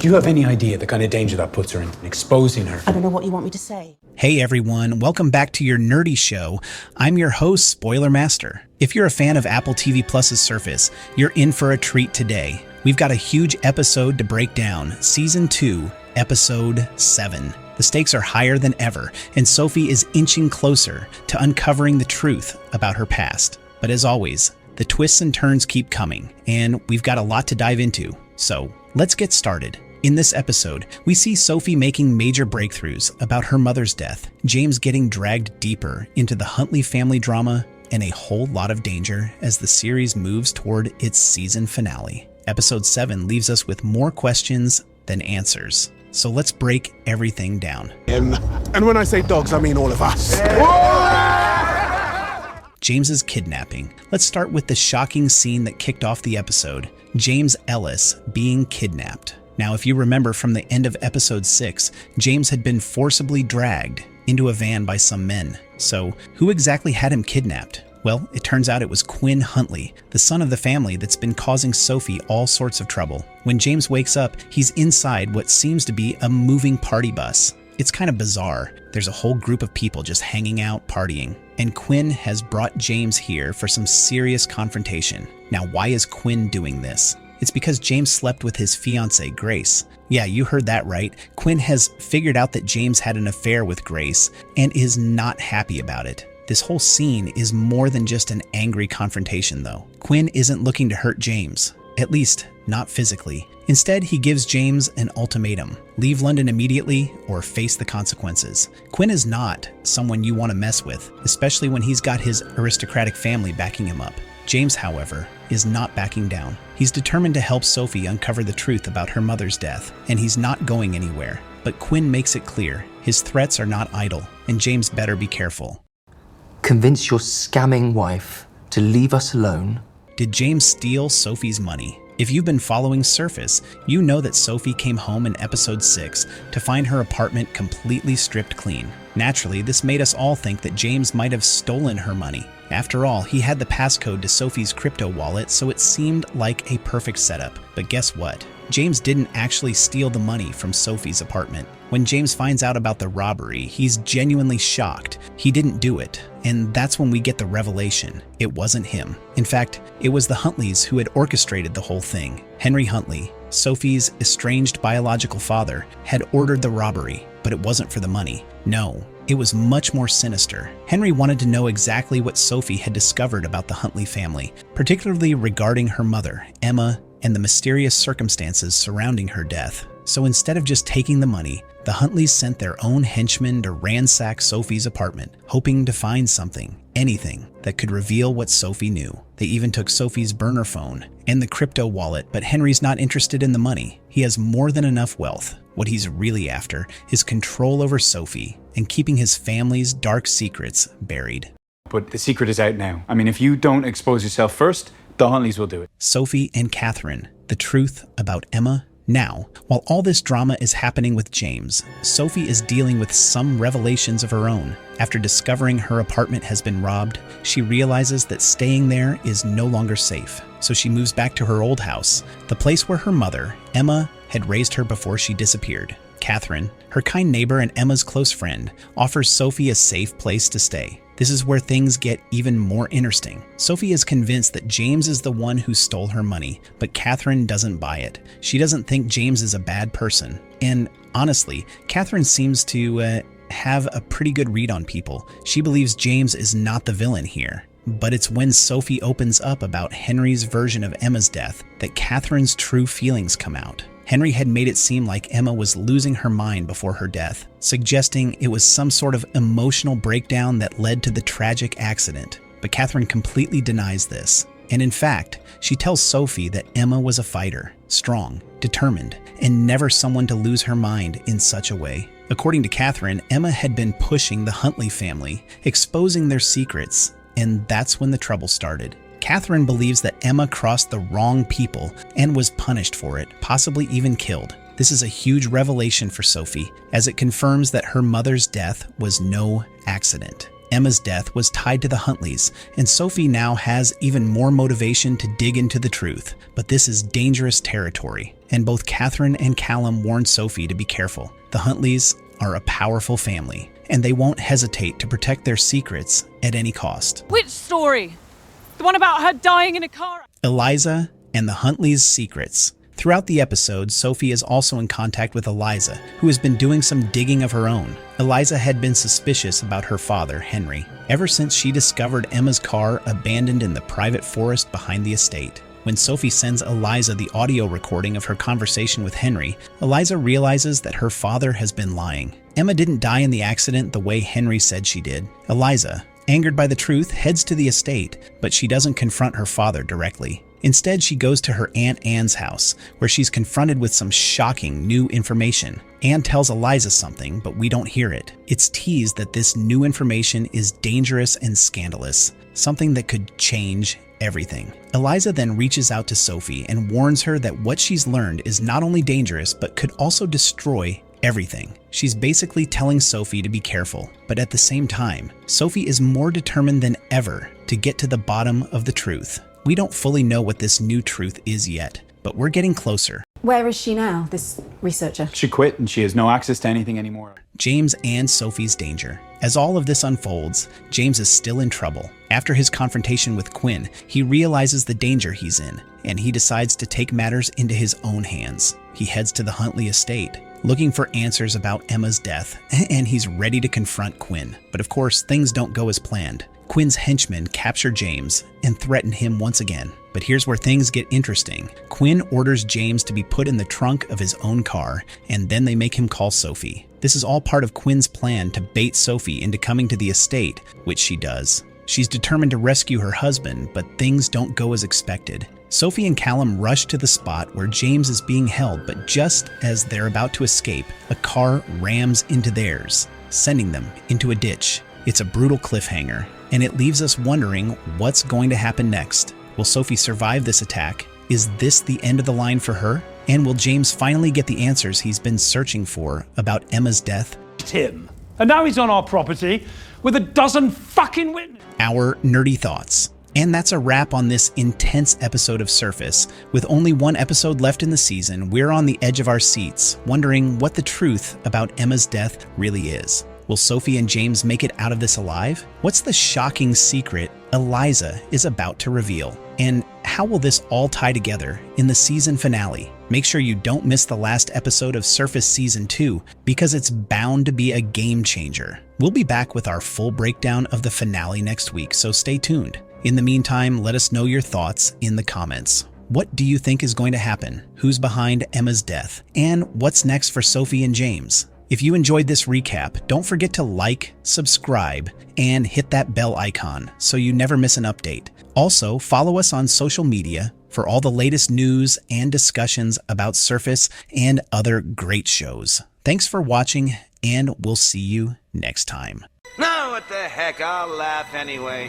Do you have any idea the kind of danger that puts her in, exposing her? I don't know what you want me to say. Hey everyone, welcome back to your nerdy show. I'm your host, Spoiler Master. If you're a fan of Apple TV Plus's Surface, you're in for a treat today. We've got a huge episode to break down, Season 2, Episode 7. The stakes are higher than ever, and Sophie is inching closer to uncovering the truth about her past. But as always, the twists and turns keep coming, and we've got a lot to dive into. So let's get started. In this episode, we see Sophie making major breakthroughs about her mother's death, James getting dragged deeper into the Huntley family drama, and a whole lot of danger as the series moves toward its season finale. Episode 7 leaves us with more questions than answers. So let's break everything down. And when I say dogs, I mean all of us. James's kidnapping. Let's start with the shocking scene that kicked off the episode, James Ellis being kidnapped. Now, if you remember from the end of episode 6, James had been forcibly dragged into a van by some men. So, who exactly had him kidnapped? Well, it turns out it was Quinn Huntley, the son of the family that's been causing Sophie all sorts of trouble. When James wakes up, he's inside what seems to be a moving party bus. It's kind of bizarre. There's a whole group of people just hanging out, partying. And Quinn has brought James here for some serious confrontation. Now, why is Quinn doing this? It's because James slept with his fiancée, Grace. Yeah, you heard that right. Quinn has figured out that James had an affair with Grace and is not happy about it. This whole scene is more than just an angry confrontation, though. Quinn isn't looking to hurt James, at least not physically. Instead, he gives James an ultimatum: leave London immediately or face the consequences. Quinn is not someone you want to mess with, especially when he's got his aristocratic family backing him up. James, however, is not backing down. He's determined to help Sophie uncover the truth about her mother's death, and he's not going anywhere. But Quinn makes it clear his threats are not idle, and James better be careful. Convince your scamming wife to leave us alone. Did James steal Sophie's money? If you've been following Surface, you know that Sophie came home in episode 6 to find her apartment completely stripped clean. Naturally, this made us all think that James might have stolen her money. After all, he had the passcode to Sophie's crypto wallet, so it seemed like a perfect setup. But guess what? James didn't actually steal the money from Sophie's apartment. When James finds out about the robbery, he's genuinely shocked. He didn't do it, and that's when we get the revelation. It wasn't him. In fact, it was the Huntleys who had orchestrated the whole thing. Henry Huntley, Sophie's estranged biological father, had ordered the robbery, but it wasn't for the money. No, it was much more sinister. Henry wanted to know exactly what Sophie had discovered about the Huntley family, particularly regarding her mother, Emma, and the mysterious circumstances surrounding her death. So instead of just taking the money, the Huntleys sent their own henchmen to ransack Sophie's apartment, hoping to find something, anything, that could reveal what Sophie knew. They even took Sophie's burner phone and the crypto wallet, but Henry's not interested in the money. He has more than enough wealth. What he's really after is control over Sophie and keeping his family's dark secrets buried. But the secret is out now. I mean, if you don't expose yourself first, the Huntleys will do it. Sophie and Catherine, the truth about Emma. Now, while all this drama is happening with James, Sophie is dealing with some revelations of her own. After discovering her apartment has been robbed, she realizes that staying there is no longer safe. So she moves back to her old house, the place where her mother, Emma, had raised her before she disappeared. Catherine, her kind neighbor and Emma's close friend, offers Sophie a safe place to stay. This is where things get even more interesting. Sophie is convinced that James is the one who stole her money, but Catherine doesn't buy it. She doesn't think James is a bad person. And honestly, Catherine seems to have a pretty good read on people. She believes James is not the villain here. But it's when Sophie opens up about Henry's version of Emma's death that Catherine's true feelings come out. Henry had made it seem like Emma was losing her mind before her death, suggesting it was some sort of emotional breakdown that led to the tragic accident. But Catherine completely denies this. And in fact, she tells Sophie that Emma was a fighter, strong, determined, and never someone to lose her mind in such a way. According to Catherine, Emma had been pushing the Huntley family, exposing their secrets, and that's when the trouble started. Catherine believes that Emma crossed the wrong people and was punished for it, possibly even killed. This is a huge revelation for Sophie, as it confirms that her mother's death was no accident. Emma's death was tied to the Huntleys, and Sophie now has even more motivation to dig into the truth. But this is dangerous territory, and both Catherine and Callum warn Sophie to be careful. The Huntleys are a powerful family, and they won't hesitate to protect their secrets at any cost. Which story? The one about her dying in a car? Eliza and the Huntleys' secrets. Throughout the episode, Sophie is also in contact with Eliza, who has been doing some digging of her own. Eliza had been suspicious about her father, Henry, ever since she discovered Emma's car abandoned in the private forest behind the estate. When Sophie sends Eliza the audio recording of her conversation with Henry, Eliza realizes that her father has been lying. Emma didn't die in the accident the way Henry said she did. Eliza, angered by the truth, heads to the estate, but she doesn't confront her father directly. Instead, she goes to her Aunt Anne's house, where she's confronted with some shocking new information. Anne tells Eliza something, but we don't hear it. It's teased that this new information is dangerous and scandalous, something that could change everything. Eliza then reaches out to Sophie and warns her that what she's learned is not only dangerous, but could also destroy everything. She's basically telling Sophie to be careful, but at the same time, Sophie is more determined than ever to get to the bottom of the truth. We don't fully know what this new truth is yet, but we're getting closer. Where is she now, this researcher? She quit and she has no access to anything anymore. James and Sophie's danger. As all of this unfolds, James is still in trouble. After his confrontation with Quinn, he realizes the danger he's in, and he decides to take matters into his own hands. He heads to the Huntley estate, looking for answers about Emma's death, and he's ready to confront Quinn. But of course, things don't go as planned. Quinn's henchmen capture James and threaten him once again. But here's where things get interesting. Quinn orders James to be put in the trunk of his own car, and then they make him call Sophie. This is all part of Quinn's plan to bait Sophie into coming to the estate, which she does. She's determined to rescue her husband, but things don't go as expected. Sophie and Callum rush to the spot where James is being held, but just as they're about to escape, a car rams into theirs, sending them into a ditch. It's a brutal cliffhanger, and it leaves us wondering what's going to happen next. Will Sophie survive this attack? Is this the end of the line for her? And will James finally get the answers he's been searching for about Emma's death? Him. And now he's on our property with a dozen fucking witnesses. Our nerdy thoughts. And that's a wrap on this intense episode of Surface. With only one episode left in the season, we're on the edge of our seats, wondering what the truth about Emma's death really is. Will Sophie and James make it out of this alive? What's the shocking secret Eliza is about to reveal? And how will this all tie together in the season finale? Make sure you don't miss the last episode of Surface Season 2, because it's bound to be a game changer. We'll be back with our full breakdown of the finale next week, so stay tuned. In the meantime, let us know your thoughts in the comments. What do you think is going to happen? Who's behind Emma's death? And what's next for Sophie and James? If you enjoyed this recap, don't forget to like, subscribe, and hit that bell icon so you never miss an update. Also, follow us on social media for all the latest news and discussions about Surface and other great shows. Thanks for watching, and we'll see you next time. No, what the heck, I'll laugh anyway.